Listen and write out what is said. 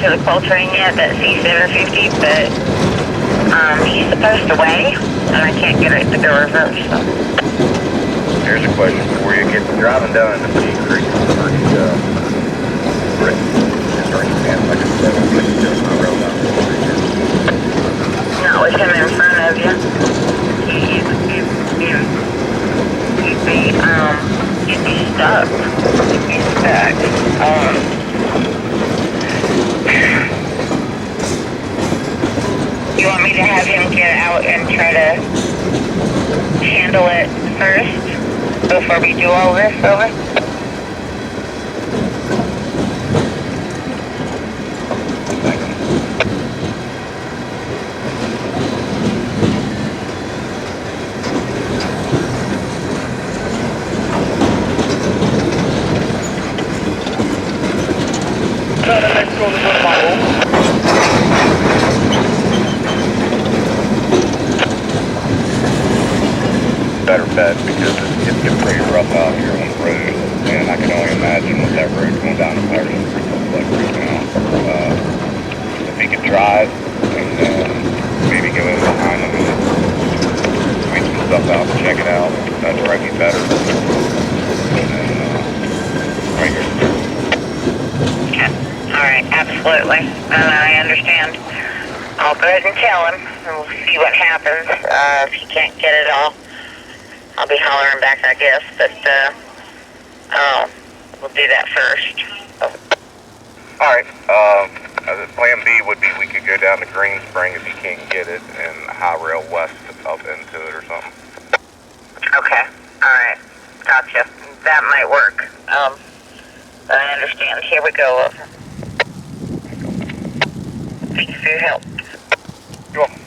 to the quote train yet, that C750, but he's supposed to weigh, and I can't get it to go reverse. So. Here's a question for you. Get driving down into Pea Creek, Brick, is there any chance I could 750 on my road down the street here? Not with him in front of you. He'd be stuck. He'd be stuck. You want me to have him get out and try to handle it first before we do all this? Over? Better bet, because it's getting pretty rough out here on the road, and I can only imagine what that road going down to Patterson Creek looks like right now. If he could drive, and then maybe go in behind him and point some stuff out and check it out, that'd probably be better. And then, right here. Okay. Alright, absolutely. And I understand. I'll go ahead and tell him, and we'll see what happens. If he can't get it all, I'll be hollering back, I guess, but, we'll do that first. Alright, plan B would be we could go down to Green Spring if you can't get it, and high rail west up into it or something. Okay, alright, gotcha. That might work. I understand. Here we go. Thank you for your help. You're welcome.